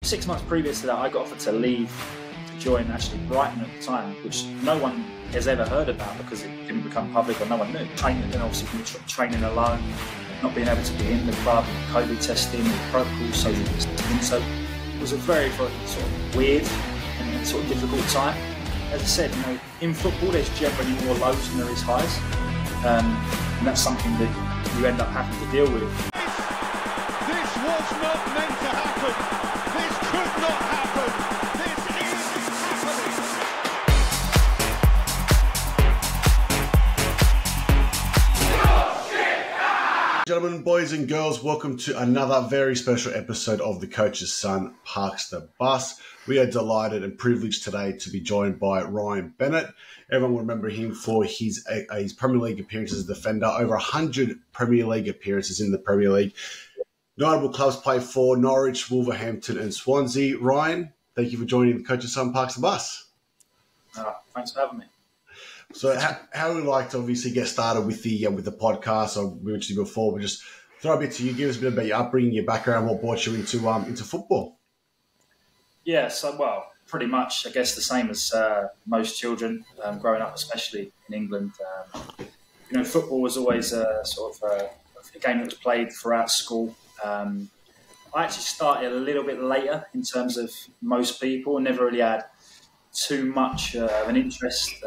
6 months previous to that, I got offered to leave to join actually Brighton at the time, which no one has ever heard about because it didn't become public or no one knew. Training, and obviously training alone, not being able to be in the club, COVID testing, protocols, social distancing. So it was a very, very sort of weird and sort of difficult time. As I said, in football, there's generally more lows than there is highs, and that's something that you end up having to deal with. This was not meant to happen. This could not happen. This is happening. Gentlemen, boys and girls, welcome to another very special episode of The Coach's Son Parks the Bus. We are delighted and privileged today to be joined by Ryan Bennett. Everyone will remember him for his Premier League appearances as a defender, over 100 Premier League appearances in the Premier League. Notable clubs played for Norwich, Wolverhampton and Swansea. Ryan, thank you for joining The Coach's Son Parks the Bus. Thanks for having me. So how would we like to obviously get started with the podcast? So we mentioned before, but just throw a bit to you, give us a bit about your upbringing, your background, what brought you into football. Yeah, so, well, pretty much, I guess, the same as most children growing up, especially in England. Football was always a game that was played throughout school. I actually started a little bit later in terms of most people, never really had too much of an interest.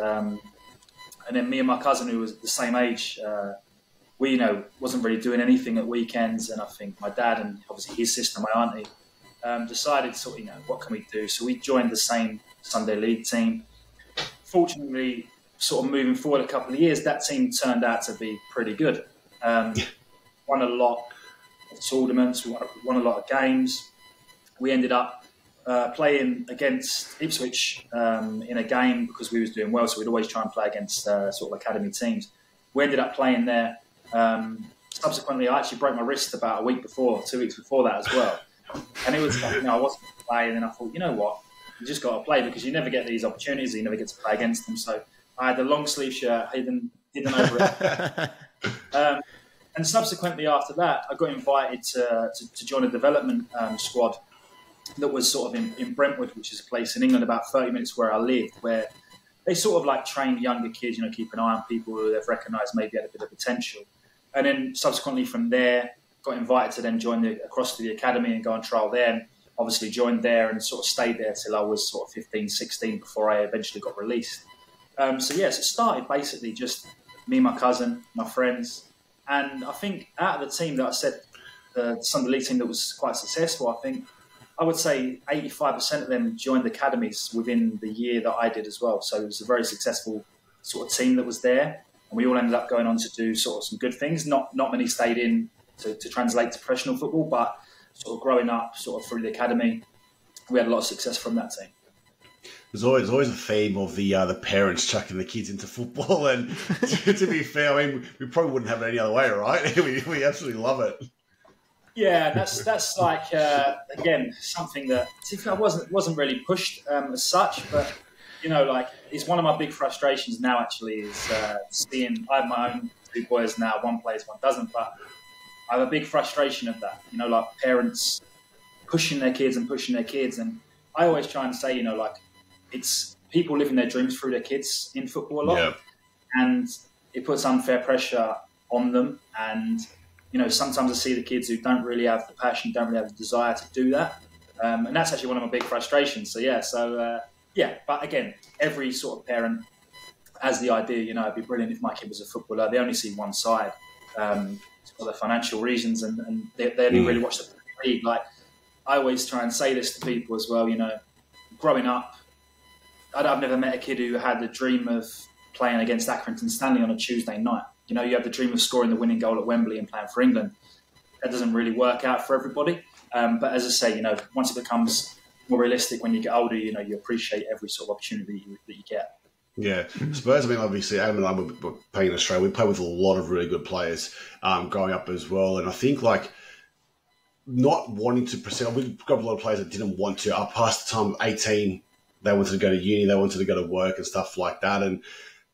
And then me and my cousin, who was the same age, we, wasn't really doing anything at weekends. And I think my dad and obviously his sister, my auntie, decided what can we do? So we joined the same Sunday League team. Fortunately, sort of moving forward a couple of years, that team turned out to be pretty good. Won a lot of tournaments, we won a lot of games. We ended up playing against Ipswich in a game because we was doing well, so we'd always try and play against sort of academy teams. We ended up playing there. Subsequently, I actually broke my wrist about 2 weeks before that as well. And it was like, I wasn't going to play, and then I thought, you know what, you just got to play because you never get these opportunities, you never get to play against them. So I had the long sleeve shirt hidden over it. And subsequently after that, I got invited to join a development squad that was sort of in Brentwood, which is a place in England about 30 minutes where I lived, where they sort of train younger kids, keep an eye on people who they've recognised maybe had a bit of potential. And then subsequently from there, got invited to then join across to the academy and go on trial there, and obviously joined there and sort of stayed there till I was sort of 15, 16 before I eventually got released. So it started basically just me, my cousin, my friends, and I think out of the team that I said, the Sunday League team that was quite successful, I would say 85% of them joined academies within the year that I did as well. So it was a very successful sort of team that was there, and we all ended up going on to do sort of some good things. Not many stayed in to translate to professional football, but sort of growing up sort of through the academy, we had a lot of success from that team. There's always a theme of the parents chucking the kids into football, and to be fair, I mean, we probably wouldn't have it any other way, right? we absolutely love it. Yeah, that's like again something that wasn't really pushed as such, but it's one of my big frustrations now. Actually, is seeing I have my own 2 boys now. One plays, one doesn't, but I have a big frustration of that. Parents pushing their kids, and I always try and say, it's people living their dreams through their kids in football a lot, and it puts unfair pressure on them. And sometimes I see the kids who don't really have the passion, don't really have the desire to do that, and that's actually one of my big frustrations. But again, every sort of parent has the idea. It'd be brilliant if my kid was a footballer. They only see one side. For the financial reasons, and they only really watch the Premier League. I always try and say this to people as well. Growing up, I've never met a kid who had the dream of playing against Accrington Stanley on a Tuesday night. You have the dream of scoring the winning goal at Wembley and playing for England. That doesn't really work out for everybody. But as I say, once it becomes more realistic when you get older, you appreciate every sort of opportunity that you get. Yeah, I suppose, obviously, Adam and I were playing in Australia. We played with a lot of really good players growing up as well. And I think, not wanting to proceed, we've got a lot of players that didn't want to. Up past the time of 18, they wanted to go to uni, they wanted to go to work and stuff like that. And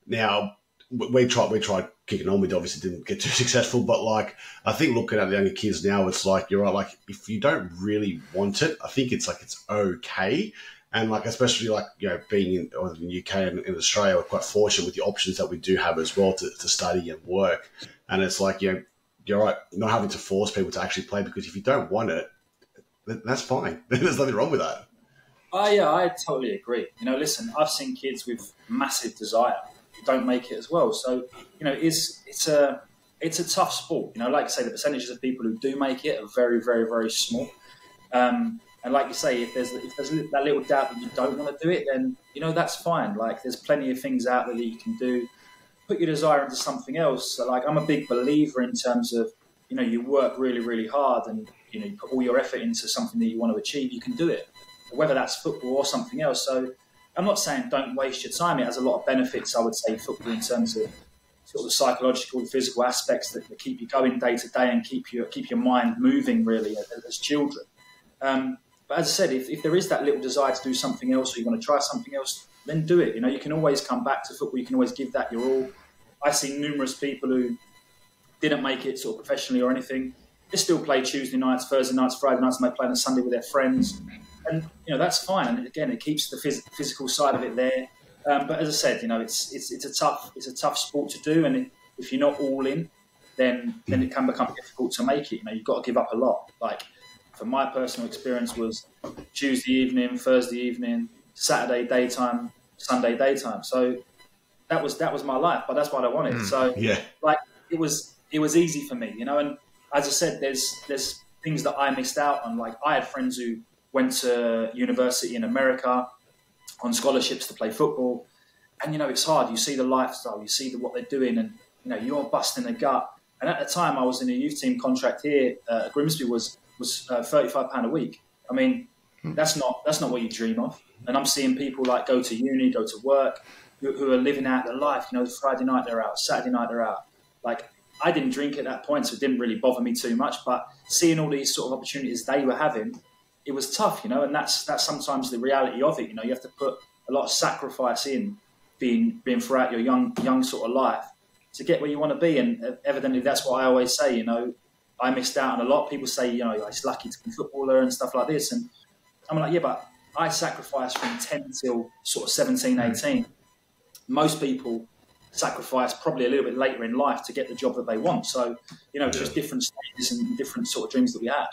now we tried kicking on with, obviously didn't get too successful. But like, I think looking at the younger kids now, it's like, you're right. Like, if you don't really want it, I think it's like, it's okay. And like, especially like, being in the UK and in Australia, we're quite fortunate with the options that we do have as well to study and work. And it's like, you're right, not having to force people to actually play, because if you don't want it, that's fine. There's nothing wrong with that. Yeah, I totally agree. Listen, I've seen kids with massive desire who don't make it as well. So, it's a tough sport. Like I say, the percentages of people who do make it are very, very, very small. And like you say, if there's that little doubt that you don't want to do it, then, that's fine. Like, there's plenty of things out there that you can do. Put your desire into something else. So, like, I'm a big believer in terms of, you work really, really hard and, you put all your effort into something that you want to achieve, you can do it, whether that's football or something else. So I'm not saying don't waste your time. It has a lot of benefits, I would say, football, in terms of sort of the psychological and physical aspects that keep you going day to day and keep your mind moving, really, as children. But as I said, if there is that little desire to do something else, or you want to try something else, then do it. You can always come back to football. You can always give that your all. I've seen numerous people who didn't make it sort of professionally or anything. They still play Tuesday nights, Thursday nights, Friday nights, and they play on a Sunday with their friends. And, that's fine. And again, it keeps the physical side of it there. But as I said, it's a tough sport to do. And if you're not all in, then it can become difficult to make it. You've got to give up a lot. Like, from my personal experience, was Tuesday evening, Thursday evening, Saturday daytime, Sunday daytime. So that was my life, but that's what I wanted. So like, it was easy for me, and as I said, there's things that I missed out on. Like, I had friends who went to university in America on scholarships to play football, and it's hard. You see the lifestyle, you see what they're doing, and you're busting the gut. And at the time, I was in a youth team contract here at Grimsby, was £35 a week. I mean, that's not what you dream of. And I'm seeing people like go to uni, go to work, who are living out their life. Friday night they're out, Saturday night they're out. Like, I didn't drink at that point, so it didn't really bother me too much. But seeing all these sort of opportunities they were having, it was tough, and that's sometimes the reality of it. You have to put a lot of sacrifice in being throughout your young sort of life to get where you want to be. And evidently, that's what I always say. I missed out on a lot. People say, it's lucky to be a footballer and stuff like this. And I'm like, yeah, but I sacrificed from 10 till sort of 17, 18. Most people sacrifice probably a little bit later in life to get the job that they want. So, just different stages and different sort of dreams that we had.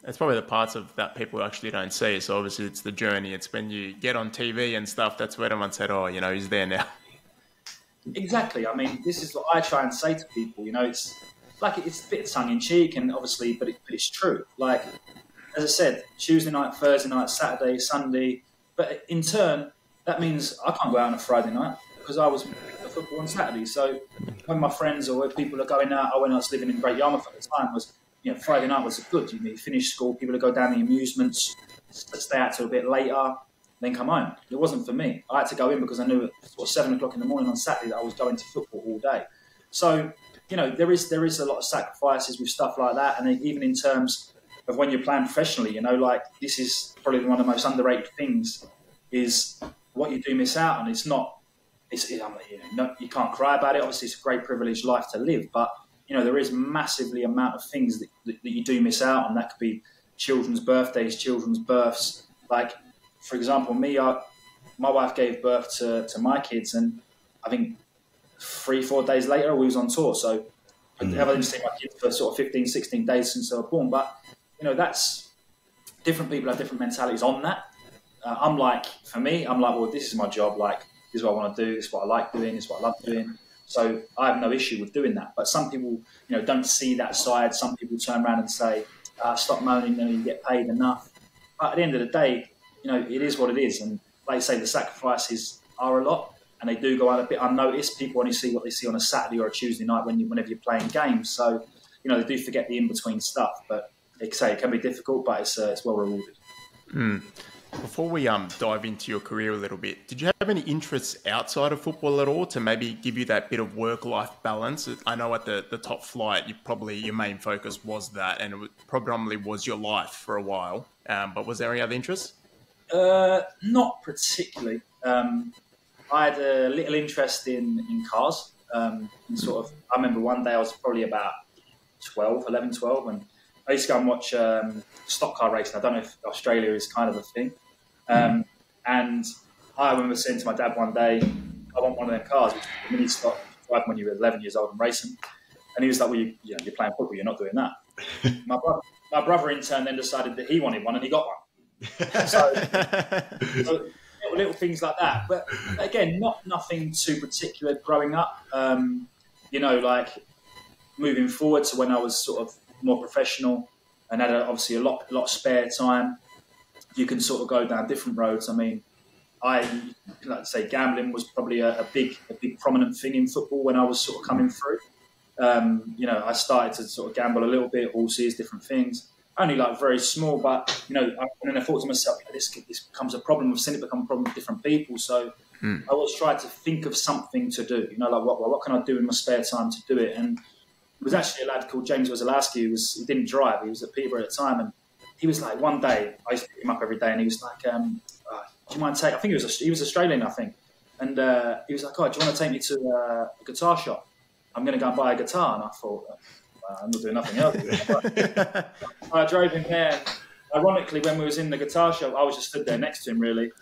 It's probably the parts of that people actually don't see. So obviously it's the journey. It's when you get on TV and stuff, that's where everyone said, oh, he's there now. Exactly. I mean, this is what I try and say to people. It's like, it's a bit tongue-in-cheek, and obviously, but it's true. Like, as I said, Tuesday night, Thursday night, Saturday, Sunday. But in turn, that means I can't go out on a Friday night because I was at football on Saturday. So when my friends or people are going out, when I was living in Great Yarmouth at the time, was Friday night was good. You finish school, people would go down the amusements, stay out till a bit later, then come home. It wasn't for me. I had to go in because I knew at 7 o'clock in the morning on Saturday that I was going to football all day. So, there is a lot of sacrifices with stuff like that. And even in terms of when you're playing professionally, like, this is probably one of the most underrated things, is what you do miss out on. You can't cry about it. Obviously, it's a great privileged life to live, but there is massively amount of things that you do miss out on. That could be children's birthdays, children's births. Like, for example, my wife gave birth to my kids, and I think 3-4 days later we was on tour. So I haven't seen my kids for sort of 15, 16 days since they were born. But that's different. People have different mentalities on that. I'm like, well, this is my job. Like, this is what I want to do. This is what I like doing. This is what I love doing. So I have no issue with doing that. But some people, don't see that side. Some people turn around and say, stop moaning, you get paid enough. But at the end of the day, it is what it is. And like I say, the sacrifices are a lot, and they do go out a bit unnoticed. People only see what they see on a Saturday or a Tuesday night whenever you're playing games. So, they do forget the in-between stuff. But like I say, it can be difficult, but it's well rewarded. Before we dive into your career a little bit, did you have any interests outside of football at all to maybe give you that bit of work-life balance? I know at the top flight, your main focus was that, and it probably was your life for a while. But was there any other interests? Not particularly. I had a little interest in cars. I remember one day I was probably about 11, 12, and I used to go and watch stock car racing. I don't know if Australia is kind of a thing. And I remember saying to my dad one day, I want one of them cars, which is a mini stock, driving when you were 11 years old and racing. And he was like, well, you're playing football, you're not doing that. My brother in turn then decided that he wanted one, and he got one. So little things like that. But again, nothing too particular growing up. Like moving forward to when I was sort of more professional and had obviously a lot of spare time, you can sort of go down different roads. I mean, like to say gambling was probably a big prominent thing in football when I was sort of coming through. I started to sort of gamble a little bit, horses, different things. Only like very small, but and then I thought to myself, this becomes a problem. I've seen it become a problem with different people. So I always tried to think of something to do. What can I do in my spare time to do it? And it was actually a lad called James Wazalowski. He didn't drive. He was at Peterborough at the time, and he was like, one day I used to pick him up every day, and he was like, "Do you mind taking?" I think he was Australian, I think, and he was like, "Oh, do you want to take me to a guitar shop? I'm going to go and buy a guitar." And I thought, I'm not doing nothing else. I drove him there. Ironically, when we was in the guitar shop, I was just stood there next to him, really,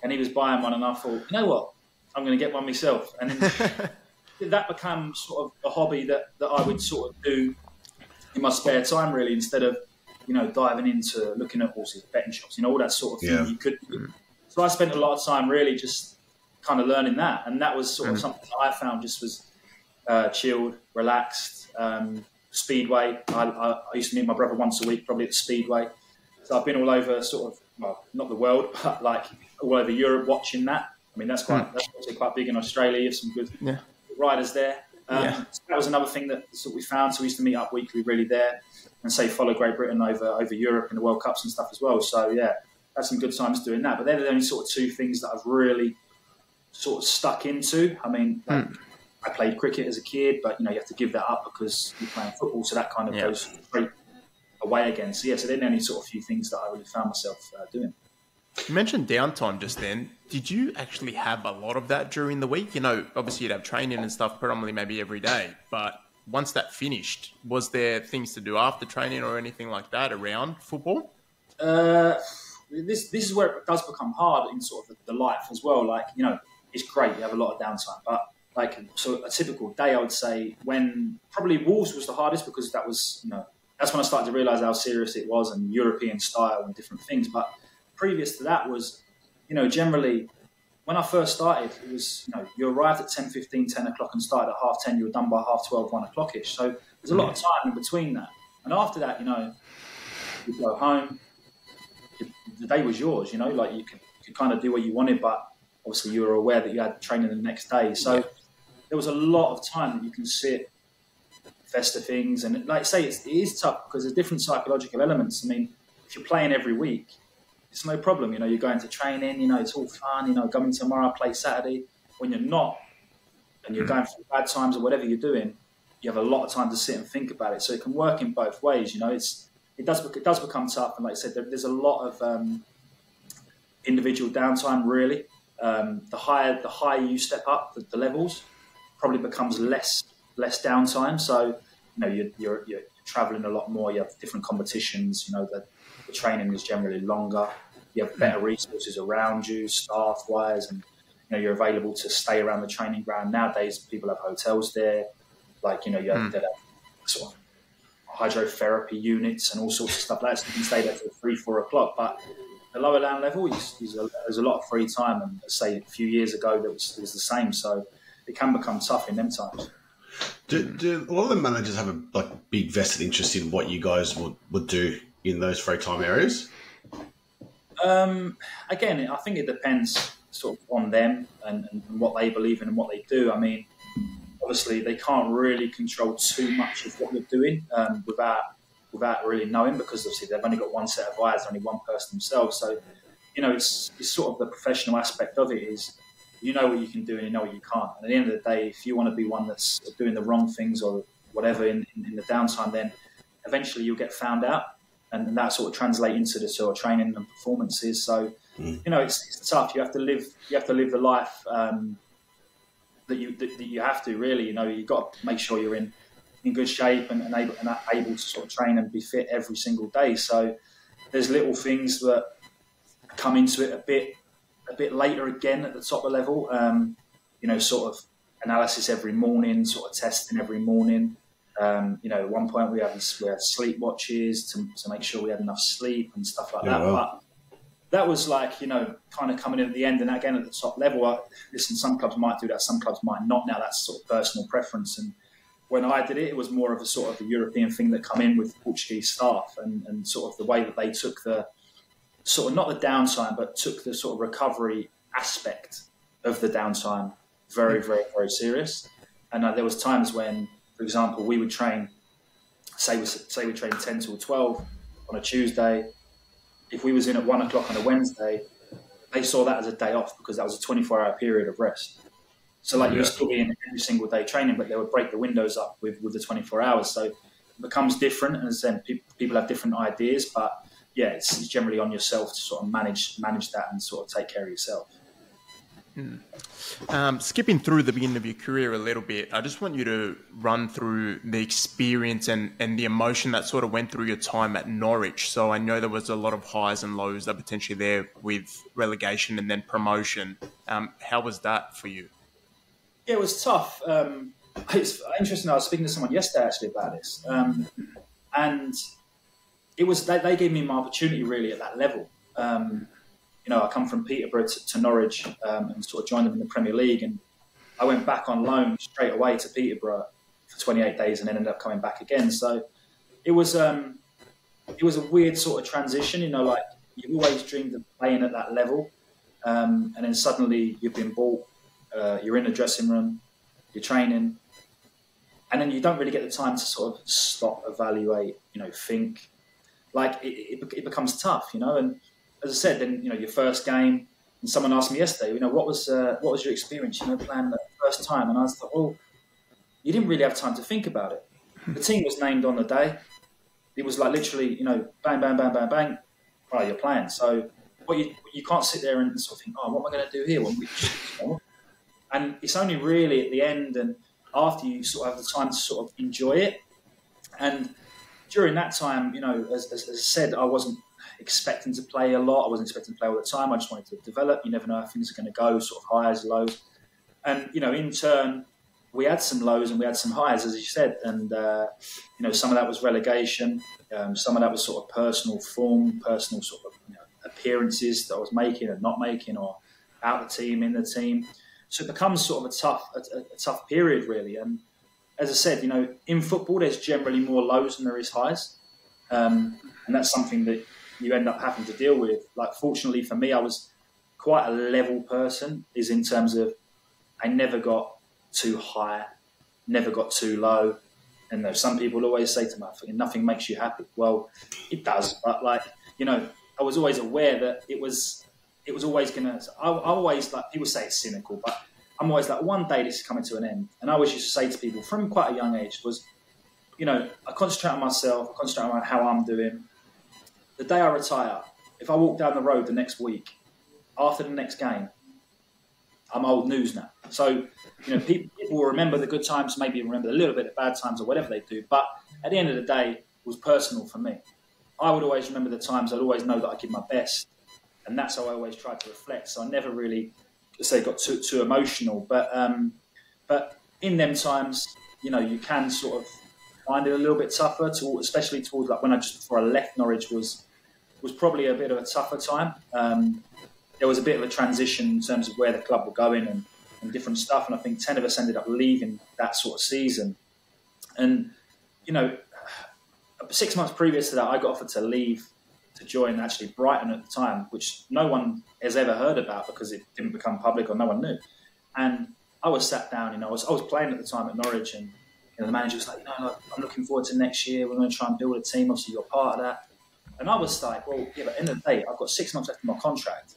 and he was buying one, and I thought, you know what, I'm going to get one myself. And then that became sort of a hobby that I would sort of do in my spare time, really, instead of diving into looking at horses, betting shops, all that sort of thing you could do. So I spent a lot of time really just kind of learning that, and that was sort of something that I found just was chilled, relaxed. Speedway. I used to meet my brother once a week, probably at the Speedway. So I've been all over sort of, well, not the world, but like all over Europe watching that. I mean, that's obviously quite big in Australia. You have some good riders there. So that was another thing that we found. So we used to meet up weekly really there and follow Great Britain over Europe in the World Cups and stuff as well. So yeah, had some good times doing that. But they're the only sort of two things that I've really sort of stuck into. I mean, I played cricket as a kid, but you have to give that up because you're playing football, so that kind of goes straight away again. So so they're the only sort of few things that I really found myself doing. You mentioned downtime just then. Did you actually have a lot of that during the week? Obviously you'd have training and stuff predominantly maybe every day, but once that finished, was there things to do after training or anything like that around football? This is where it does become hard in sort of the life as well. Like, it's great, you have a lot of downtime, but so a typical day, I would say, when probably Wolves was the hardest because that was, that's when I started to realise how serious it was and European style and different things. But previous to that was, generally when I first started, it was, you arrived at 10:15, 10 o'clock and started at 10:30, you were done by 12:30, 1 o'clock-ish. So there's a lot of time in between that. And after that, you go home, the day was yours, like you could kind of do what you wanted, but obviously you were aware that you had training the next day. So there was a lot of time that you can sit, fester things. And like I say, it is tough because there's different psychological elements. I mean, if you're playing every week, it's no problem. You're going to training, it's all fun, coming tomorrow, play Saturday. When you're not, and you're going through bad times or whatever you're doing, you have a lot of time to sit and think about it. So it can work in both ways, It does become tough. And like I said, there's a lot of individual downtime, really. The higher you step up, the levels, probably becomes less downtime. So, you're traveling a lot more. You have different competitions. The training is generally longer. You have better resources around you, staff-wise, and you're available to stay around the training ground. Nowadays, people have hotels there. You have sort of hydrotherapy units and all sorts of stuff like that. So you can stay there till 3, 4 o'clock. But the lower land level, there's a lot of free time, and say a few years ago it was the same. So it can become tough in them times. Do a lot of the managers have a big vested interest in what you guys would do in those free time areas? Again, I think it depends sort of on them and what they believe in and what they do. I mean, obviously they can't really control too much of what you're doing without really knowing, because obviously they've only got one set of eyes, only one person themselves. So, it's sort of the professional aspect of it is, what you can do and you know what you can't. And at the end of the day, if you want to be one that's doing the wrong things or whatever in the downtime, then eventually you'll get found out, and that sort of translate into the sort of training and performances. So, it's tough. You have to live the life that you have to really. You've got to make sure you're in good shape and able to sort of train and be fit every single day. So there's little things that come into it a bit later again at the top of the level. Sort of analysis every morning, sort of testing every morning. At one point we had sleep watches to make sure we had enough sleep and stuff like that. But that was like, kind of coming in at the end, and again at the top level. Listen, some clubs might do that, some clubs might not. Now that's sort of personal preference. And when I did it, it was more of a sort of a European thing that come in with the Portuguese staff and sort of the way that they took the sort of not the downtime, but took the sort of recovery aspect of the downtime very, very, very serious. And there was times when, for example, we would train, say we train 10 till 12 on a Tuesday. If we was in at 1 o'clock on a Wednesday, they saw that as a day off because that was a 24-hour period of rest. So you would still be in every single day training, but they would break the windows up with the 24 hours. So it becomes different, and as I said, people have different ideas, but yeah, it's generally on yourself to sort of manage that and sort of take care of yourself. Skipping through the beginning of your career a little bit, I just want you to run through the experience and the emotion that sort of went through your time at Norwich. So I know there was a lot of highs and lows that potentially there with relegation and then promotion. How was that for you? Yeah, it was tough. It's interesting. I was speaking to someone yesterday actually about this, and it was they gave me my opportunity really at that level. I come from Peterborough to Norwich and sort of joined them in the Premier League, and I went back on loan straight away to Peterborough for 28 days and then ended up coming back again. So it was a weird sort of transition. You've always dreamed of playing at that level, and then suddenly you've been bought. You're in the dressing room, you're training, and then you don't really get the time to sort of stop, evaluate, think. It becomes tough, And as I said, then your first game, and someone asked me yesterday, what was your experience, playing the first time? And I was like, well, you didn't really have time to think about it. The team was named on the day. It was like literally, bang, bang, bang, bang, bang. Right, you're playing. So you can't sit there and sort of think, oh, what am I going to do here? And it's only really at the end and after you sort of have the time to sort of enjoy it. And during that time, as I said, I wasn't expecting to play a lot. I wasn't expecting to play all the time. I just wanted to develop. You never know how things are going to go, sort of highs, lows. And, in turn, we had some lows and we had some highs, as you said. And, some of that was relegation. Some of that was sort of personal form, personal sort of appearances that I was making and not making, or out the team, in the team. So it becomes sort of a tough period, really. And as I said, in football, there's generally more lows than there is highs. And that's something that you end up having to deal with. Fortunately for me, I was quite a level person, is in terms of I never got too high, never got too low. And some people always say to me, nothing makes you happy. Well, it does. But I was always aware that it was always going to... I always, people say it's cynical, but I'm always one day this is coming to an end. And I always used to say to people from quite a young age was, I concentrate on myself, I concentrate on how I'm doing. The day I retire, if I walk down the road the next week, after the next game, I'm old news now. So, people will remember the good times, maybe remember a little bit of bad times or whatever they do. But at the end of the day, it was personal for me. I would always remember the times. I'd always know that I did my best. And that's how I always tried to reflect. So I never really, got too emotional. But in them times, you can sort of find it a little bit tougher, especially towards when before I left Norwich was probably a bit of a tougher time. There was a bit of a transition in terms of where the club were going and different stuff. And I think 10 of us ended up leaving that sort of season. And, 6 months previous to that, I got offered to leave to join actually Brighton at the time, which no one has ever heard about because it didn't become public or no one knew. And I was sat down, I was playing at the time at Norwich, and the manager was like, I'm looking forward to next year. We're going to try and build a team. Obviously, you're part of that. And I was like, well, yeah, but at the end of the day, I've got 6 months left of my contract.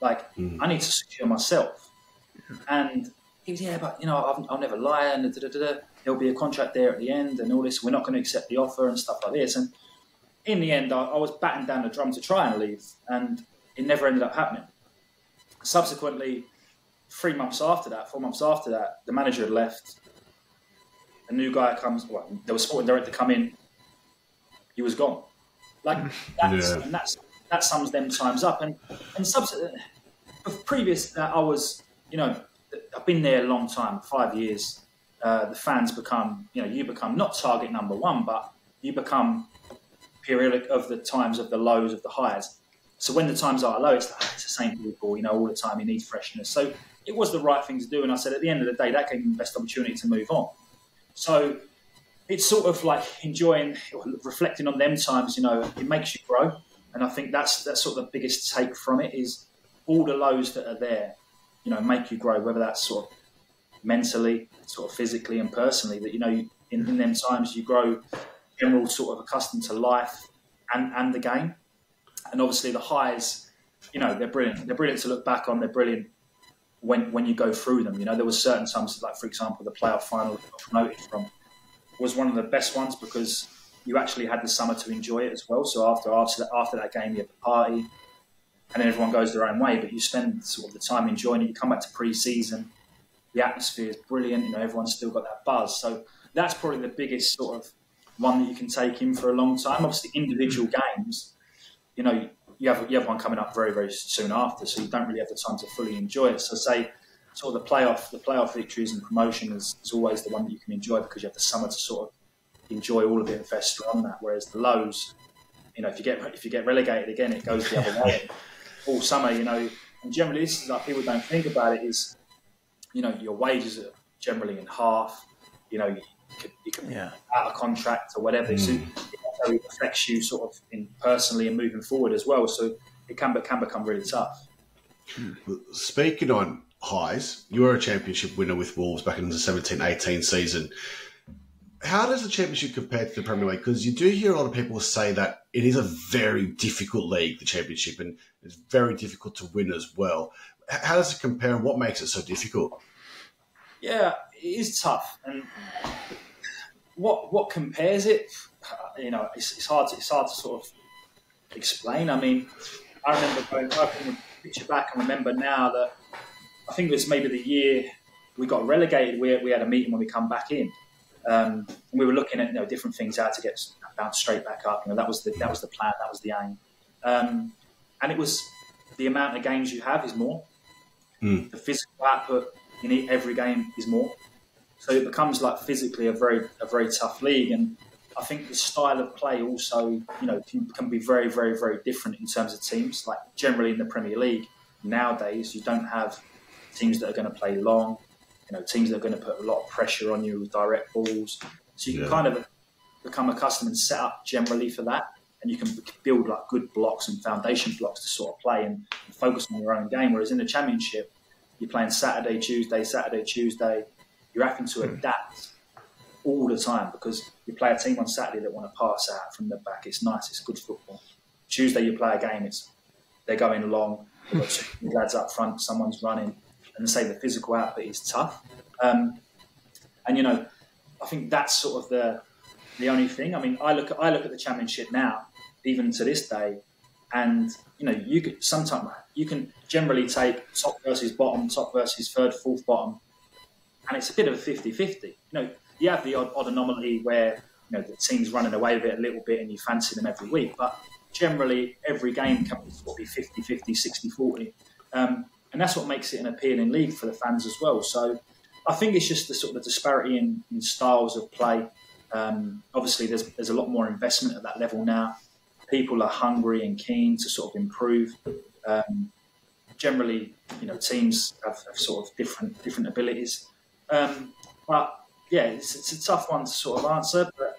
I need to secure myself. And he was, yeah, but, I'll never lie, and there'll be a contract there at the end and all this. We're not going to accept the offer and stuff like this. And in the end, I was batting down the drum to try and leave, and it never ended up happening. Subsequently, 4 months after that, the manager had left. A new guy comes. Well, there was a sporting director come in. He was gone. Like that sums them times up. And previous, I was, I've been there a long time, 5 years. The fans become, you become not target number one, but you become periodic of the times of the lows of the highs. So when the times are low, it's the same people, all the time. You need freshness. So it was the right thing to do. And I said, at the end of the day, that gave me the best opportunity to move on. So it's sort of like reflecting on them times, it makes you grow. And I think that's sort of the biggest take from it is all the lows that are there, make you grow, whether that's sort of mentally, sort of physically and personally, that, in them times you grow, general sort of accustomed to life and the game. And obviously the highs, they're brilliant. They're brilliant to look back on. They're brilliant when you go through them. There were certain times, like, for example, the playoff final that I got promoted from was one of the best ones because you actually had the summer to enjoy it as well. So after that game, you have the party and then everyone goes their own way, but you spend sort of the time enjoying it. You come back to pre-season, the atmosphere is brilliant. Everyone's still got that buzz. So that's probably the biggest sort of one that you can take in for a long time. Obviously, individual games, you have one coming up very, very soon after, so you don't really have the time to fully enjoy it. So say sort of the playoff victories and promotion is always the one that you can enjoy because you have the summer to sort of enjoy all of it and fester on that. Whereas the lows, if you get relegated again, it goes the other way. All summer, and generally this is like people don't think about it is, your wages are generally in half. You can out of contract or whatever. So it affects you sort of personally and moving forward as well. So it can become really tough. Speaking on highs, you were a championship winner with Wolves back in the 17-18 season. How does the championship compare to the Premier League? Because you do hear a lot of people say that it is a very difficult league, the championship, and it's very difficult to win as well. How does it compare and what makes it so difficult? Yeah, it is tough. And what compares it? It's hard to sort of explain. I mean, I remember going back and picture back and remember now that I think it was maybe the year we got relegated. We had a meeting when we come back in. And we were looking at different things, how to get bounced straight back up. That was the plan, that was the aim. And it was the amount of games you have is more. The physical output in every game is more. So it becomes like physically a very tough league. And I think the style of play also, can be very, very, very different in terms of teams. Like generally in the Premier League nowadays, you don't have teams that are going to play long. Teams that are going to put a lot of pressure on you with direct balls. So you can kind of become accustomed and set up generally for that. And you can build like good blocks and foundation blocks to sort of play and focus on your own game. Whereas in the Championship, you're playing Saturday, Tuesday. You're having to adapt all the time because you play a team on Saturday that want to pass out from the back. It's nice. It's good football. Tuesday, you play a game. They're going long. They've got two lads up front. Someone's running. And say the physical output is tough. I think that's sort of the only thing. I mean, I look at the Championship now, even to this day, and you can generally take top versus bottom, top versus third, fourth, bottom, and it's a bit of a 50-50. You have the odd anomaly where the team's running away with it a little bit and you fancy them every week, but generally every game can be 50-50, 60-40. And that's what makes it an appealing league for the fans as well. So I think it's just the sort of disparity in styles of play. Obviously, there's a lot more investment at that level now. People are hungry and keen to sort of improve. Generally, teams have sort of different abilities. But yeah, it's a tough one to sort of answer. But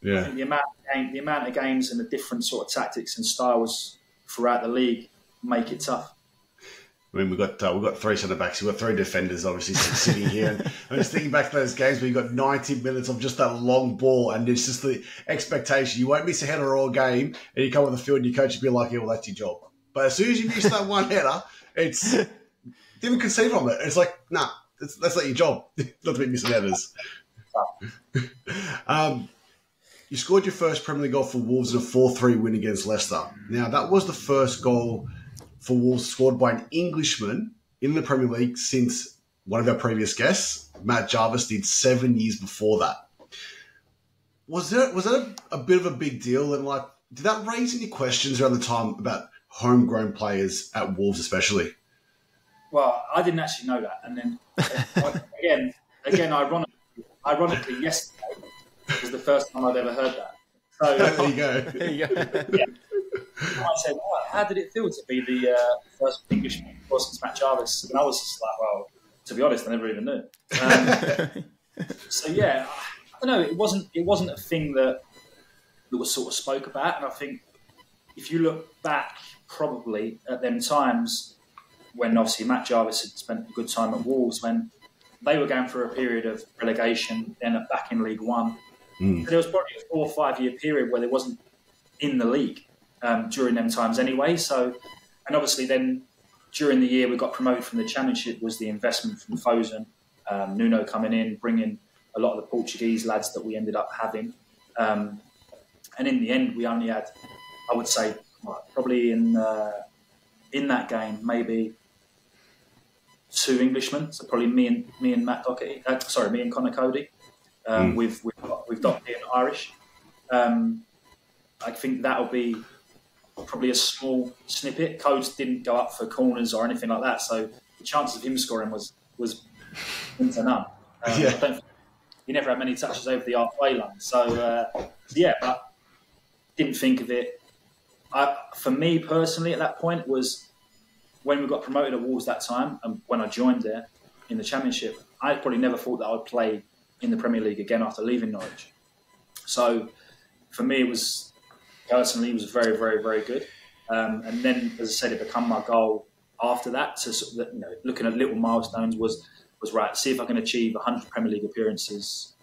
I think the amount of games and the different sort of tactics and styles throughout the league make it tough. I mean, we've got three centre backs, we've got three defenders, obviously sitting here. And I'm just thinking back to those games where you've got 90 minutes of just that long ball, and it's just the expectation. You won't miss a header all game, and you come on the field and your coach will be like, "Yeah, well, that's your job." But as soon as you miss that one header, it's didn't conceive from it. It's like, nah, that's not your job. Not to be missing headers. You scored your first Premier League goal for Wolves in a 4-3 win against Leicester. Now, that was the first goal for Wolves scored by an Englishman in the Premier League since one of our previous guests, Matt Jarvis, did 7 years before that. Was that a bit of a big deal? And like, did that raise any questions around the time about homegrown players at Wolves, especially? Well, I didn't actually know that, and then again, ironically, yesterday was the first time I'd ever heard that. So there you go. Yeah. I said, how did it feel to be the first Englishman since Matt Jarvis? And I was just like, well, to be honest, I never even knew. So yeah, I don't know. It wasn't a thing that was sort of spoke about, and I think if you look back, probably at them times when obviously Matt Jarvis had spent a good time at Wolves, when they were going through a period of relegation, then back in League One. So there was probably a 4 or 5 year period where there wasn't in the league during them times anyway. So, and obviously then during the year we got promoted from the Championship was the investment from Fosun, Nuno coming in, bringing a lot of the Portuguese lads that we ended up having. And in the end, we only had, I would say, probably in that game, maybe 2 Englishmen. So probably me and Matt Doherty. Me and Connor Cody. We've got being Irish. I think that'll be probably a small snippet. Codes didn't go up for corners or anything like that, so the chances of him scoring was into none. He never had many touches over the halfway line. So but didn't think of it. For me personally, at that point was when we got promoted at Wolves that time, and when I joined there in the Championship, I probably never thought that I'd play in the Premier League again after leaving Norwich. So for me, it was very, very, very good. And then, as I said, it became my goal after that to looking at little milestones was right. See if I can achieve 100 Premier League appearances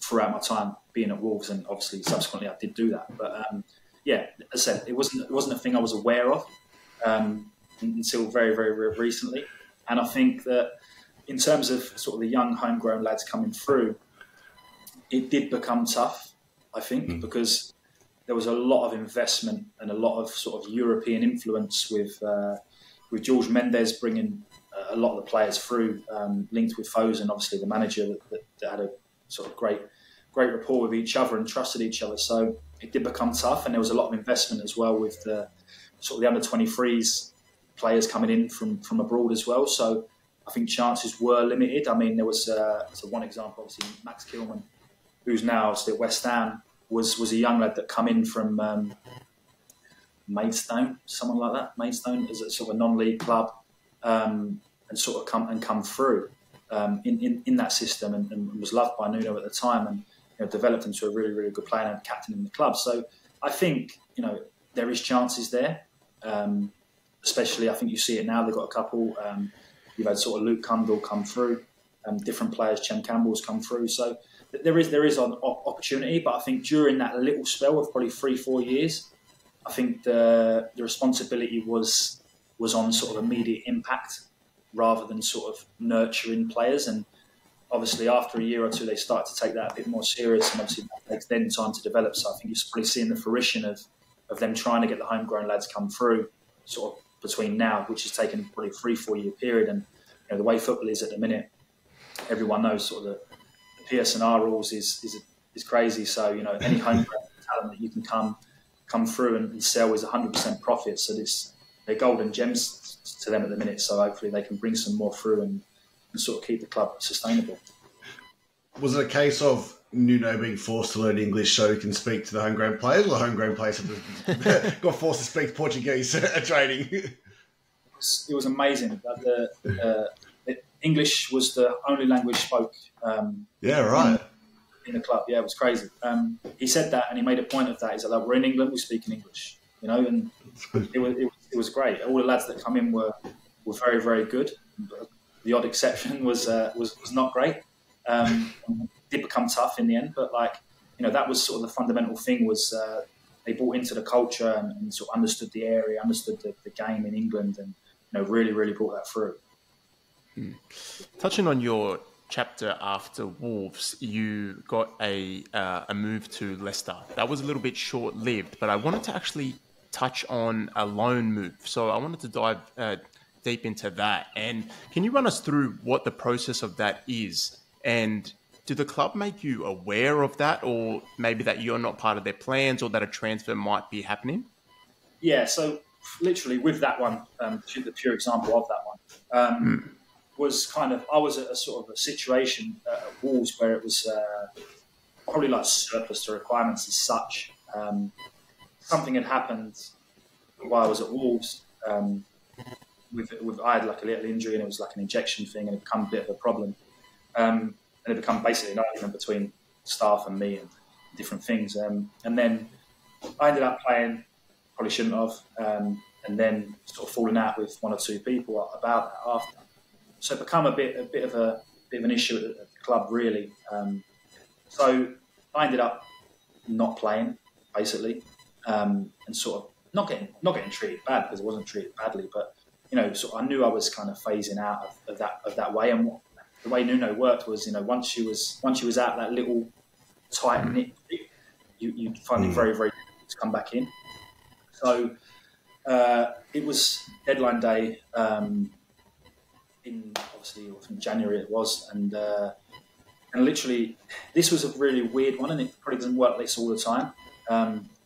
throughout my time being at Wolves, and obviously subsequently I did do that. But as I said, it wasn't a thing I was aware of until very, very, very recently. And I think that in terms of sort of the young homegrown lads coming through, it did become tough, I think, because there was a lot of investment and a lot of sort of European influence with George Mendes bringing a lot of the players through, linked with Fosun, obviously the manager that had a sort of great rapport with each other and trusted each other. So it did become tough, and there was a lot of investment as well with the sort of the under-23s players coming in from abroad as well. So I think chances were limited. I mean, there was one example, obviously Max Kilman, who's now still at West Ham, was a young lad that come in from Maidstone, someone like that. Maidstone is a sort of a non-league club, and sort of come through in that system, and was loved by Nuno at the time, and developed into a really, really good player and captain in the club. So I think there is chances there. Especially, I think you see it now. They've got a couple. You've had sort of Luke Cundall come through, different players. Chem Campbell's come through. So there is an opportunity. But I think during that little spell of probably 3-4 years, I think the responsibility was on sort of immediate impact rather than sort of nurturing players. And obviously, after a year or two, they start to take that a bit more serious, and obviously that takes then time to develop. So I think you're probably seeing the fruition of them trying to get the homegrown lads come through, sort of between now, which has taken probably a 3-4 year period. And the way football is at the minute, everyone knows sort of the PSNR rules is crazy. So any homegrown talent that you can come through and sell is 100% profit. So they're golden gems to them at the minute. So hopefully they can bring some more through and sort of keep the club sustainable. Was it a case of Nuno being forced to learn English so he can speak to the homegrown players, or the homegrown players got forced to speak Portuguese at training? It was amazing. The English was the only language spoke. In the club. Yeah, it was crazy. He said that, and he made a point of that. He said, "We're in England, we speak in English." And it was great. All the lads that come in were very, very good. The odd exception was not great. It did become tough in the end, but that was sort of the fundamental thing was they bought into the culture and sort of understood the area, understood the game in England, and really, really brought that through. Touching on your chapter after Wolves, you got a move to Leicester. That was a little bit short-lived, but I wanted to actually touch on a loan move. So I wanted to deep into that. And can you run us through what the process of that is? And do the club make you aware of that, or maybe that you're not part of their plans, or that a transfer might be happening? Yeah, so literally with that one, the pure example of that one, was kind of, I was at a sort of a situation at Wolves where it was probably like surplus to requirements as such. Something had happened while I was at Wolves. I had like a little injury, and it was like an injection thing, and it became a bit of a problem. And it became basically an argument between staff and me and different things. And then I ended up playing, probably shouldn't have, and then sort of falling out with one or two people about that after. So it became a bit of an issue at the club, really. So I ended up not playing, basically, and sort of not getting treated bad, because it wasn't treated badly, but sort of I knew I was kind of phasing out of that way. And the way Nuno worked was, once you was out that little tight knit, you'd find it very, very difficult to come back in. So it was deadline day in January it was, and literally this was a really weird one, and it probably doesn't work like this all the time.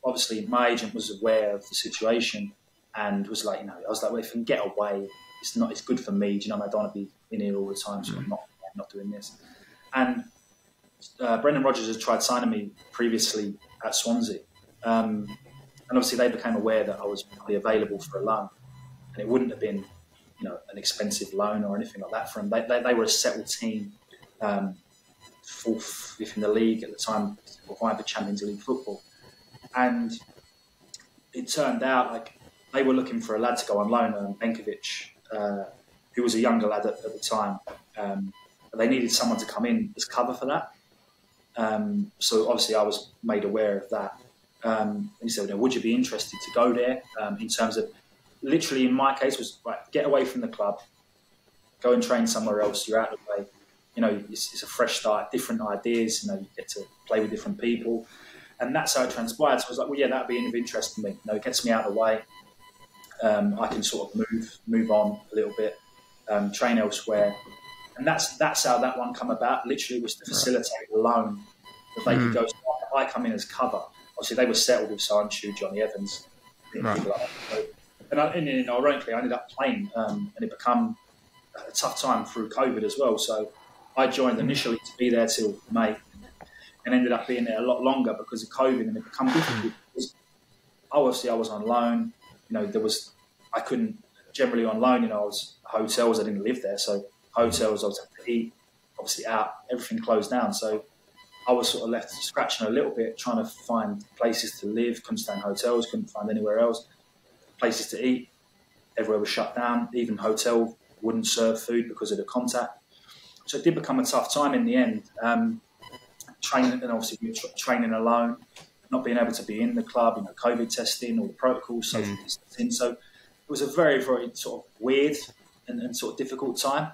Obviously, my agent was aware of the situation and was like, I was like, well, if I can get away, it's good for me. Do you know, I don't want to be in here all the time, so I'm not doing this. And Brendan Rodgers had tried signing me previously at Swansea, and obviously they became aware that I was probably available for a loan, and it wouldn't have been, an expensive loan or anything like that for them. They were a settled team, fourth, fifth in the league at the time, vying for Champions League football. And it turned out like they were looking for a lad to go on loan, Benkovic, who was a younger lad at the time. But they needed someone to come in as cover for that. So obviously I was made aware of that. And he said, would you be interested to go there? In terms of, literally in my case, was right, get away from the club, go and train somewhere else, you're out of the way. It's a fresh start, different ideas, you get to play with different people. And that's how it transpired. So I was like, well, yeah, that'd be of interest to me. It gets me out of the way. I can sort of move on a little bit, train elsewhere. And that's how that one come about. Literally was to facilitate a loan that they could go. So I come in as cover. Obviously, they were settled with Sancho, Johnny Evans, people like that. So, and ironically, I ended up playing, and it became a tough time through COVID as well. So I joined initially to be there till May, and ended up being there a lot longer because of COVID, and it became difficult. Because obviously, I was on loan. I couldn't generally on loan. I was hotels. I didn't live there, so hotels I was having to eat. Obviously, out everything closed down, so I was sort of left scratching a little bit, trying to find places to live. Couldn't stay in hotels. Couldn't find anywhere else. Places to eat. Everywhere was shut down. Even hotel wouldn't serve food because of the contact. So it did become a tough time in the end. Training, and obviously we were training alone, not being able to be in the club, COVID testing, all the protocols, social distancing. So it was a very, very sort of weird and sort of difficult time.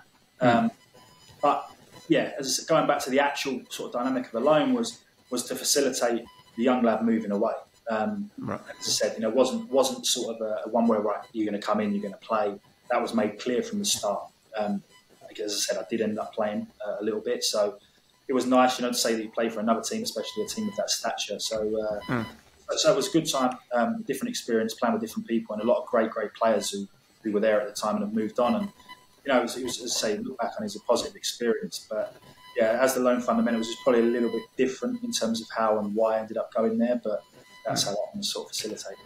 But yeah, as I said, going back to the actual sort of dynamic of the loan was to facilitate the young lad moving away. As I said, it wasn't sort of a one where, right, you're going to come in, you're going to play. That was made clear from the start. As I said, I did end up playing a little bit, so it was nice, to say that you play for another team, especially a team of that stature. So, so it was a good time, different experience, playing with different people, and a lot of great players who were there at the time and have moved on. And it was as I say, look back on it as a positive experience. But yeah, as the loan fundamentals was probably a little bit different in terms of how and why I ended up going there. But that's how that one was sort of facilitated.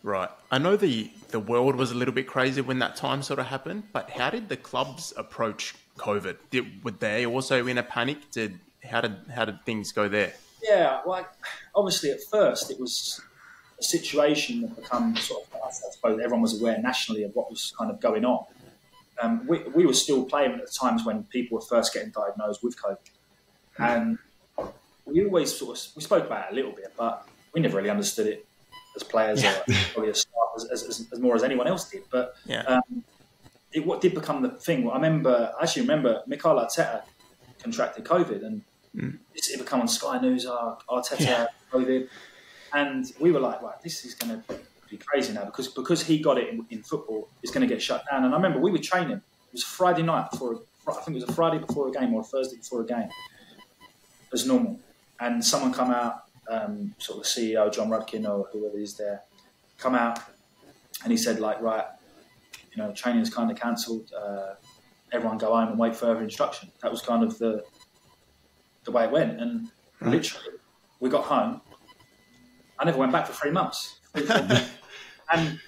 Right. I know the world was a little bit crazy when that time sort of happened, but how did the clubs approach COVID? Were they also in a panic? How did things go there? Yeah, well, obviously at first it was a situation that became sort of, I suppose everyone was aware nationally of what was kind of going on. We were still playing at the times when people were first getting diagnosed with COVID. And we always we spoke about it a little bit, but we never really understood it as players or probably as staff as more as anyone else did. But what did become the thing. I actually remember Mikel Arteta contracted COVID, and it became on Sky News, Arteta COVID, and we were like, right, this is going to be crazy now because he got it in football, it's going to get shut down. And I remember we were training. It was Friday night I think it was a Friday before a game or a Thursday before a game, as normal. And someone come out, sort of the CEO, John Rudkin or whoever is there, come out and he said, like, right, training's kind of cancelled. Everyone go home and wait further instruction. That was kind of the way it went. And literally, we got home. I never went back for 3 months. And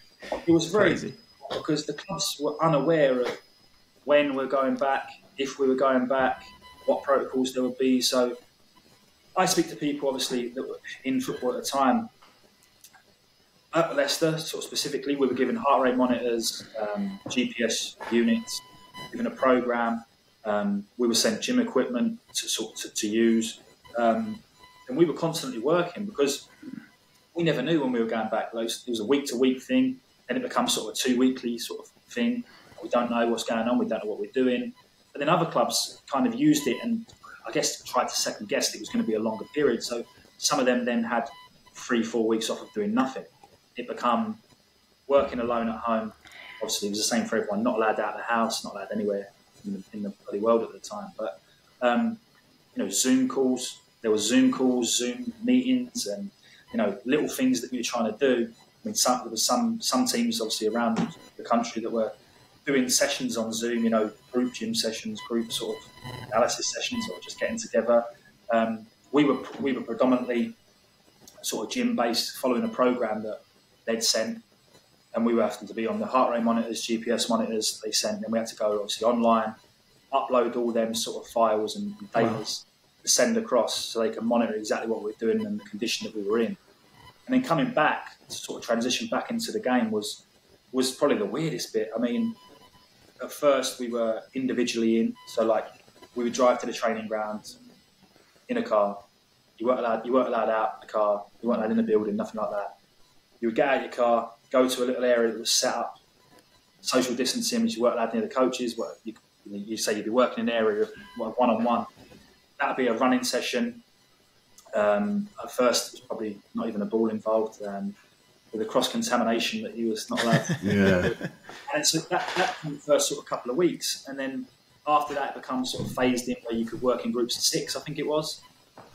it was very crazy because the clubs were unaware of when we're going back, if we were going back, what protocols there would be. So I speak to people, obviously, that were in football at the time. At Leicester, sort of specifically, we were given heart rate monitors, GPS units, given a programme. We were sent gym equipment to use. And we were constantly working because we never knew when we were going back. It was a week-to-week thing. Then it becomes sort of a 2-weekly sort of thing. We don't know what's going on. We don't know what we're doing. But then other clubs kind of used it and I guess tried to second guess it was going to be a longer period. So some of them then had 3-4 weeks off of doing nothing. It became working alone at home. Obviously, it was the same for everyone. Not allowed out of the house, not allowed anywhere in the bloody world at the time. But, Zoom calls. There were Zoom calls, Zoom meetings and, little things that we were trying to do. I mean, there was some teams, obviously, around the country that were doing sessions on Zoom, group gym sessions, group sort of analysis sessions, or just getting together. We were predominantly sort of gym-based, following a program that they'd sent, and we were having to be on the heart rate monitors, GPS monitors they sent, and we had to go, obviously, online, upload all them sort of files and data to send across so they can monitor exactly what we're doing and the condition that we were in. And then coming back, to sort of transition back into the game was probably the weirdest bit. I mean, at first we were individually in, so like we would drive to the training ground in a car. You weren't allowed out the car. You weren't allowed in the building, nothing like that. You would get out of your car, go to a little area that was set up, social distancing, which you weren't allowed near the coaches. You say you'd be working in an area of one-on-one. That would be a running session. At first, there was probably not even a ball involved. With the cross-contamination that he was not allowed. Yeah. And so that came the first sort of couple of weeks. And then after that, it becomes sort of phased in where you could work in groups of 6, I think it was.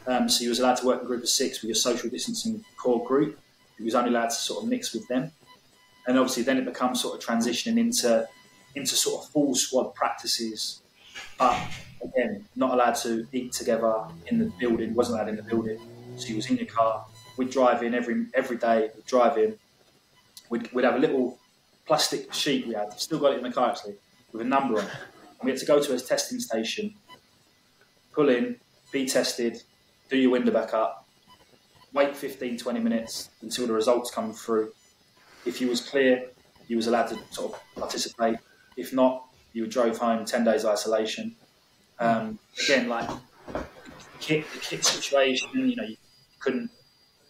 So you was allowed to work in a group of 6 with your social distancing core group. You was only allowed to sort of mix with them. And obviously then it becomes sort of transitioning into sort of full squad practices. But again, not allowed to eat together in the building, wasn't allowed in the building. So you was in your car. We'd drive in every day. We'd drive in. We'd have a little plastic sheet we had. Still got it in the car actually, with a number on it. And we had to go to a testing station, pull in, be tested, do your window back up, wait 15, 20 minutes until the results come through. If you was clear, you was allowed to sort of participate. If not, you drove home, 10 days isolation. Again, like the kit situation,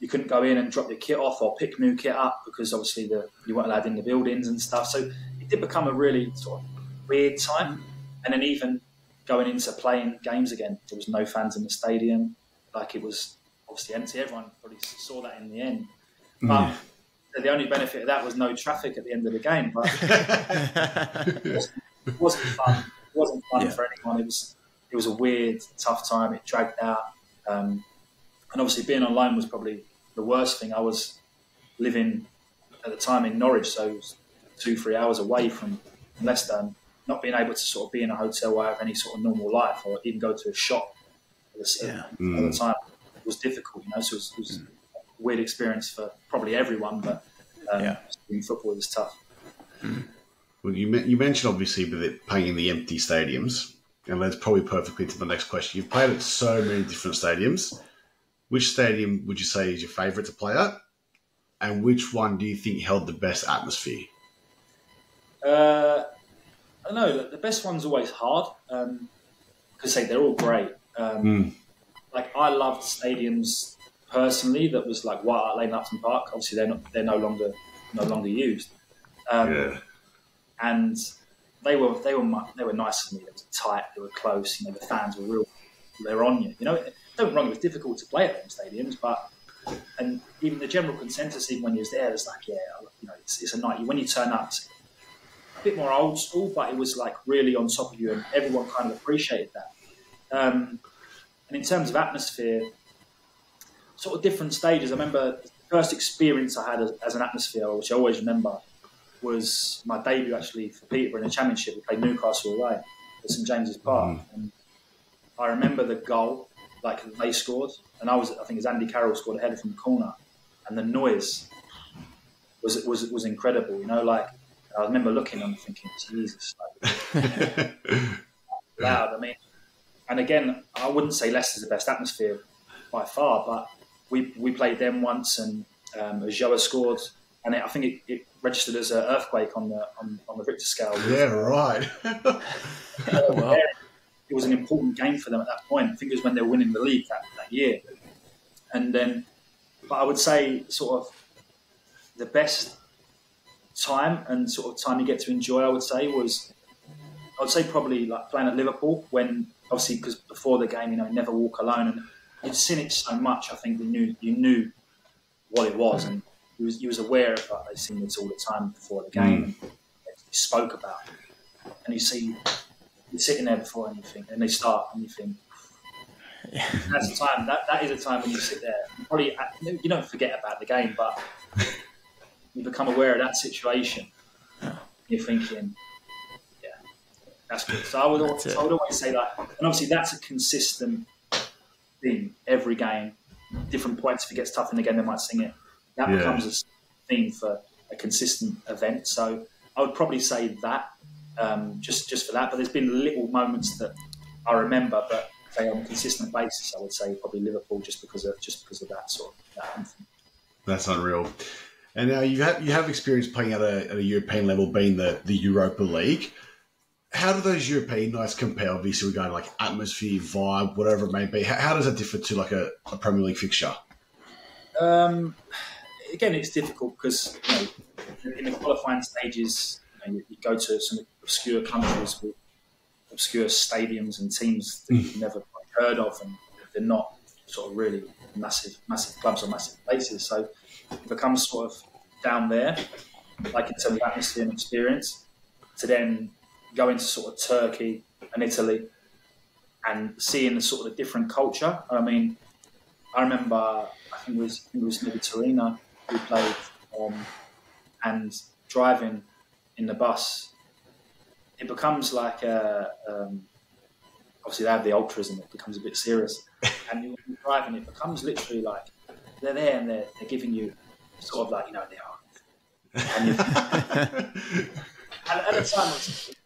you couldn't go in and drop your kit off or pick new kit up because obviously you weren't allowed in the buildings and stuff. So it did become a really sort of weird time. And then even going into playing games again, there was no fans in the stadium. Like it was obviously empty. Everyone probably saw that in the end. But the only benefit of that was no traffic at the end of the game. But it wasn't fun. It wasn't fun for anyone. It was a weird, tough time. It dragged out. And obviously being on loan was probably the worst thing. I was living at the time in Norwich, so it was 2-3 hours away from Leicester, and not being able to sort of be in a hotel or have any sort of normal life or even go to a shop at the time was difficult, so it was a weird experience for probably everyone, but in football it was tough. Well, you mentioned obviously with it playing in the empty stadiums, and that's probably perfectly to the next question. You've played at so many different stadiums. Which stadium would you say is your favourite to play at? And which one do you think held the best atmosphere? I don't know. The best one's always hard because they're all great. Like I loved stadiums personally that was like White Hart Lane, Upton Park. Obviously, they're no longer used. And they were nice to me. They were tight. They were close. The fans were real. They were on you. Don't get me wrong, it was difficult to play at them stadiums, but And even the general consensus, even when you was there, was like, yeah, you know, it's a night. When you turn up, it's a bit more old school, but it was like really on top of you, and everyone kind of appreciated that. And in terms of atmosphere, sort of different stages. I remember the first experience I had as an atmosphere, which I always remember, was my debut actually for Peterborough in the Championship. We played Newcastle away at St James's Park. And I remember the goal, like they scored, and I think it was Andy Carroll scored a header from the corner, and the noise was incredible. You know, like I remember looking and thinking, Jesus, like, loud. I mean, and again, I wouldn't say Leicester's the best atmosphere by far, but we played them once, and Joa scored, and I think it registered as an earthquake on the Richter scale. Yeah, right. Wow. It was an important game for them at that point. I think it was when they were winning the league that year. And then, but I would say sort of the best time and sort of time you get to enjoy, I would say probably like playing at Liverpool, when obviously, because before the game, you know, never walk alone, and you'd seen it so much. I think you knew what it was, and you was aware of like they'd seen it all the time before the game, and you spoke about it. And you see, you're sitting there before anything, and they start, and you think, that's the time. That is a time when you sit there. You don't forget about the game, but you become aware of that situation. You're thinking, yeah, that's good. So I would always say that, and obviously that's a consistent theme every game. Different points. If it gets tough in the game, they might sing it. That becomes a theme for a consistent event. So I would probably say that, just for that. But there's been little moments that I remember, but say on a consistent basis, I would say probably Liverpool, just because of that sort of that anthem. That's unreal. And now you have experience playing at a European level, being the Europa League. How do those European nights compare? Obviously, we're going like atmosphere, vibe, whatever it may be. How does that differ to like a Premier League fixture? Again, it's difficult because, you know, in the qualifying stages, you go to some obscure countries with obscure stadiums and teams that you've never heard of, and they're not sort of really massive clubs or massive places. So it becomes sort of down there, like in terms of atmosphere and experience, to then go into sort of Turkey and Italy and seeing the sort of different culture. I mean, I remember, I think it was maybe Torino we played, and driving in the bus, it becomes like obviously they have the ultras and it becomes a bit serious. And when you're driving, it becomes literally like they're there and they're giving you sort of like, you know, they are. And at the time,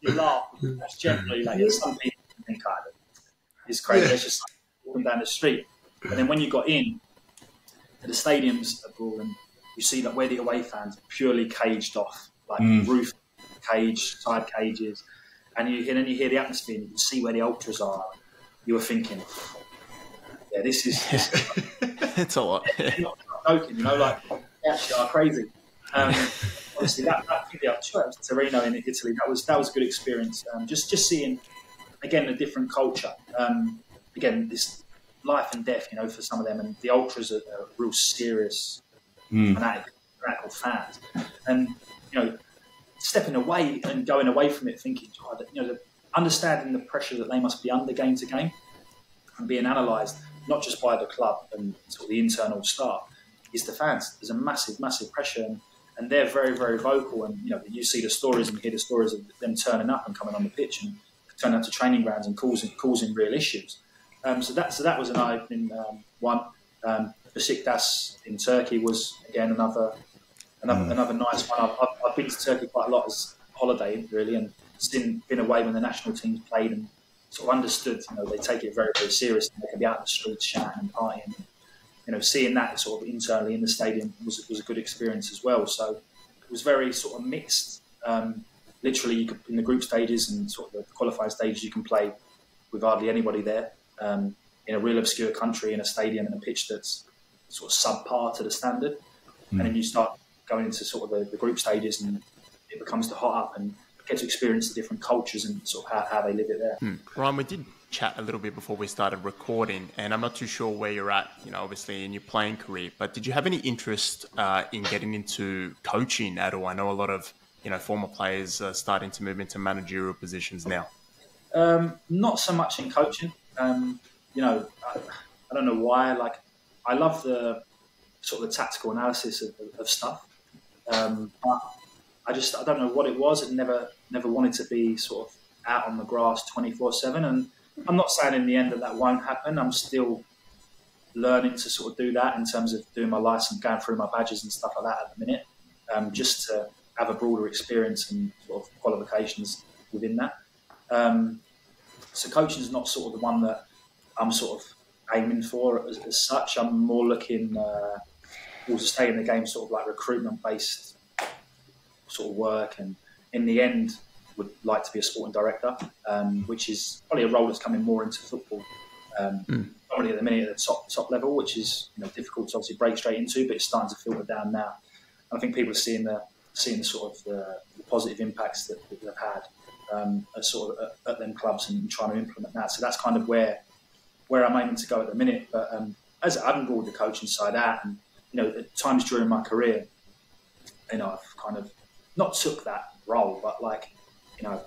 you laugh. That's generally like some people think kind of it's crazy. It's just like walking down the street. But then when you got in to the stadiums abroad, and you see that where the away fans are purely caged off, like roof cage, side cages, and then you hear the atmosphere and you can see where the ultras are. You were thinking, yeah, this is it's a lot. You're not joking, you know, like they actually are crazy. Obviously, that was Torino in Italy. That was a good experience. Just seeing again a different culture. Again, this life and death, you know, for some of them, and the ultras are real serious, fanatical fans, and you know, stepping away and going away from it, thinking, God, you know, understanding the pressure that they must be under game to game, and being analysed not just by the club and sort of the internal staff, is the fans. There's a massive pressure, and they're very, very vocal. And you know, you see the stories and hear the stories of them turning up and coming on the pitch and turning up to training grounds and causing real issues. So that was an eye-opening one. Besiktas in Turkey was again another nice one. I've been to Turkey quite a lot as a holiday, really, and been away when the national teams played, and sort of understood. You know, they take it very, very seriously. They can be out in the streets shouting and partying. You know, seeing that sort of internally in the stadium was a good experience as well. So it was very sort of mixed. Literally, you could, in the group stages and sort of the qualified stages, you can play with hardly anybody there. In a real obscure country, in a stadium and a pitch that's sort of subpar to the standard. And then you start going into sort of the group stages, and it becomes the hot up and get to experience the different cultures and sort of how they live it there. Ryan, we did chat a little bit before we started recording, and I'm not too sure where you're at, obviously in your playing career, but did you have any interest in getting into coaching at all? I know a lot of, former players are starting to move into managerial positions now. Not so much in coaching. I don't know why. Like, I love the sort of the tactical analysis of stuff, but I don't know what it was. It never wanted to be sort of out on the grass 24/7. And I'm not saying in the end that won't happen. I'm still learning to sort of do that in terms of doing my license, going through my badges and stuff like that at the minute, just to have a broader experience and sort of qualifications within that. So coaching is not sort of the one that I'm sort of aiming for as such. I'm more looking to stay in the game, sort of like recruitment-based sort of work, and in the end would like to be a sporting director, which is probably a role that's coming more into football, probably at the minute at the top level, which is difficult to obviously break straight into, but it's starting to filter down now. And I think people are seeing the sort of the positive impacts that they've had at them clubs and trying to implement that. So that's kind of where I'm aiming to go at the minute. But as I haven't ruled the coaching side out, and at times during my career, I've kind of not took that role, but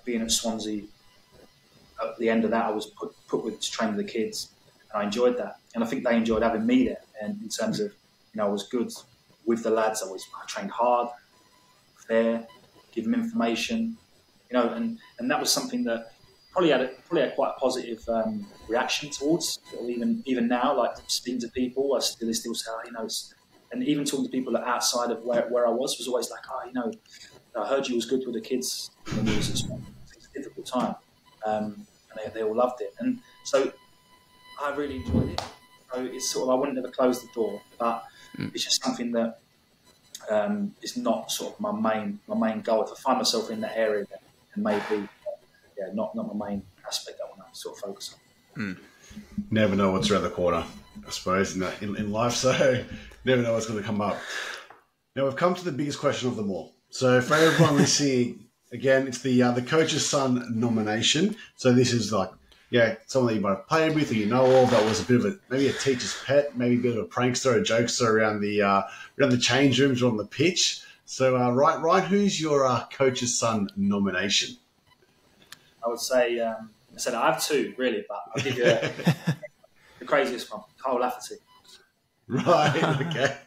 being at Swansea, at the end of that, I was put with to train the kids, and I enjoyed that, and I think they enjoyed having me there. And in terms of, I was good with the lads. I trained hard, fair, give them information, and that was something that probably had quite a positive reaction towards. Even now, like speaking to people, they still say, and even talking to people outside of where I was always like, I heard you was good with the kids when you was at school. It's a difficult time, and they all loved it, and so I really enjoyed it. So it's sort of, I wouldn't ever close the door, but it's just something that is not sort of my main goal. If I find myself in that area, then maybe not my main aspect I want to sort of focus on. Never know what's around the corner, I suppose, in life. So never know what's going to come up. Now we've come to the biggest question of them all. So for everyone listening, again, it's the Coach's Son nomination. So this is someone that you might have played with or you know of that was a bit of maybe a teacher's pet, maybe a bit of a prankster, a jokester around the change rooms or on the pitch. So Ryan, who's your Coach's Son nomination? I would say, I have two really, but I'll give you the craziest one, Carl Lafferty. Right, okay.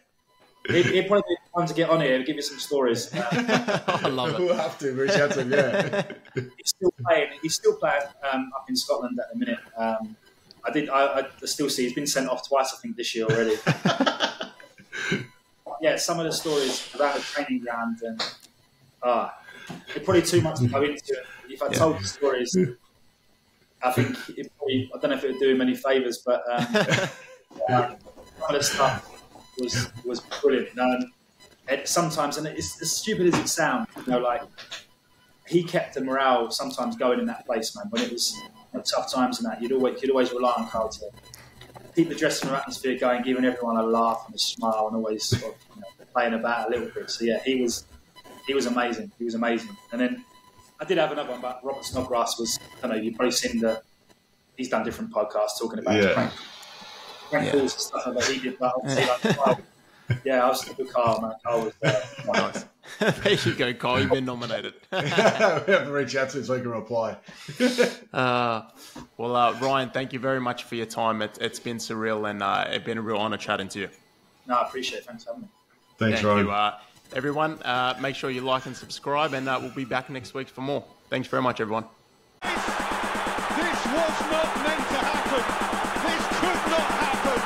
He'd probably be fun to get on here and give you some stories. I love it. We'll have to reach out to him, yeah. He's still playing up in Scotland at the minute. I still see he's been sent off twice, I think, this year already. Yeah, some of the stories around the training ground, and it's probably too much to go into. If I told the stories, I think I don't know if it would do him any favours, but some of the stuff was brilliant. And sometimes, and it's as stupid as it sounds, he kept the morale sometimes going in that place, man. When it was tough times and that, you'd always rely on Carl to keep the dressing room atmosphere going, giving everyone a laugh and a smile, and always sort of, playing about a little bit. So yeah, he was amazing. He was amazing. And then I did have another one, but Robert Snodgrass was. I don't know. You've probably seen he's done different podcasts talking about his prank calls and stuff like that. He did, but obviously, I was stuck with Carl, man. Carl was nice. There you go, Carl. You've been nominated. We have to reach out to him so he can reply. Ryan, thank you very much for your time. It's been surreal, and it's been a real honour chatting to you. No, I appreciate it. Thanks for having me. Thanks, Thank Ryan. you. Everyone, make sure you like and subscribe, and we'll be back next week for more. Thanks very much, everyone. This was not meant to happen. This could not happen.